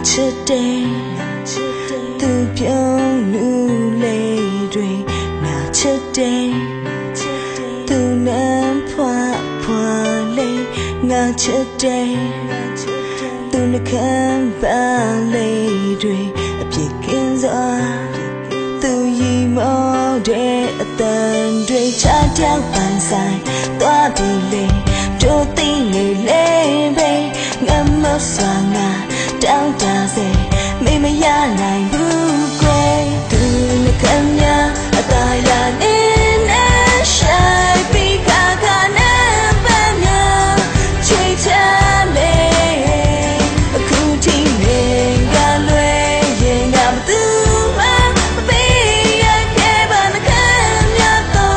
today tu pyong nu le dwe na today tu nam phwa phwa le nga today tu na kan ba le dwe a phit kin za tu yi mo de a tan dwe cha tiao ban sai twa di le do tin le le be ngam mo swa nga down down say me me ya nai bu kwe tu na kan ya ataya ni na shai pi ka ka na ba nya chui cha le aku ti me ga lwe yin ga ma tu ma be ya ke ba na kan ya to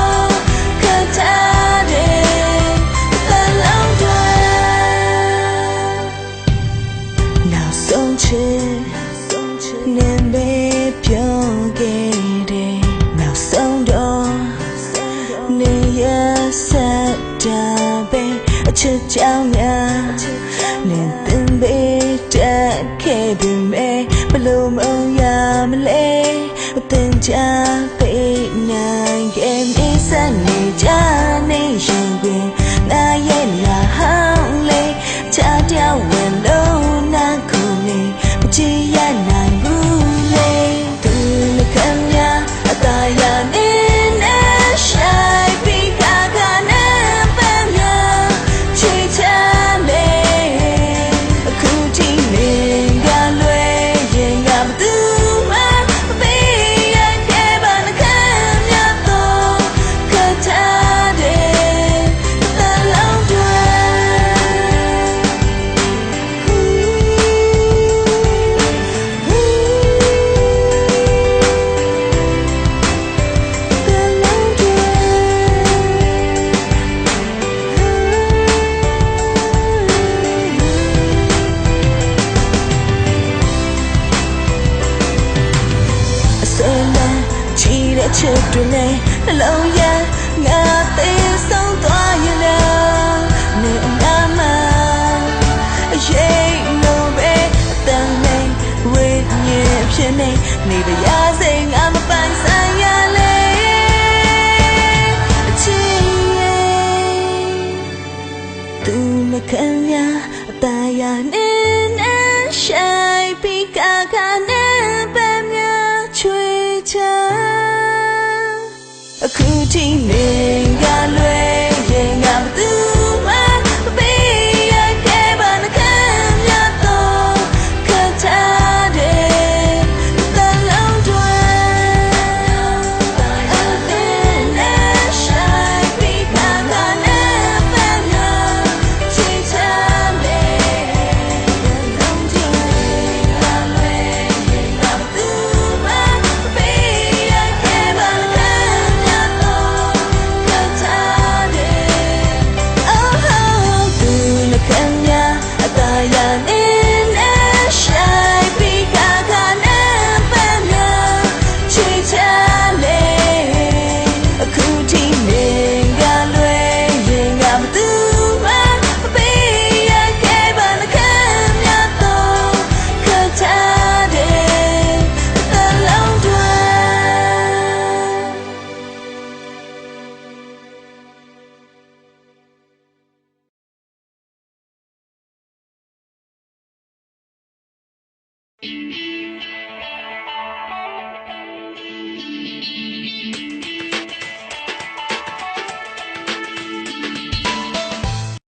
ka ta de ta long dwa now song che nên béပြောခဲ့တယ်နောက်ဆုံးတော့နေရဆက်တာပဲအချစ်ကြောင့်များနေတင်ပေးတက်ခဲ့ပြီမဲဘလို့မရမလဲမတင်ချပေးနိုင်ခဲ့မိစနေကြနေရင်ပင်နာရဲ့လာဟောင်းလေချားတောင်းဝင်လို့နာခုနေမကြည့်ရနိုင်ဘူးလေသူမခံရအသာရနေနေရှိုင်ပြီးခါခါနဲ့ပန်းများချွေချမ်းလေအခုထိနေကလွယ်ရင်ကမသူမပေးရခဲ့ပါနှခမ်းများတော့ခတ်ထားတယ်တလုံးတွေချစ်တွေနဲ့နှလုံးရငါသိဆုံးသွားရင်လည်းနေအနာမအရေးလို့ပဲအတန်နဲ့ဝိညာဉ်ဖြစ်နေပါရစေငါမပိုင်ဆိုင်ရလေအချစ်ရဲ့သူမခံရအตายရနေနဲ့ရှိုင်ပြီးခါခါနဲ့ပဲများချွေချမ်းအခုထိနေကလွယ်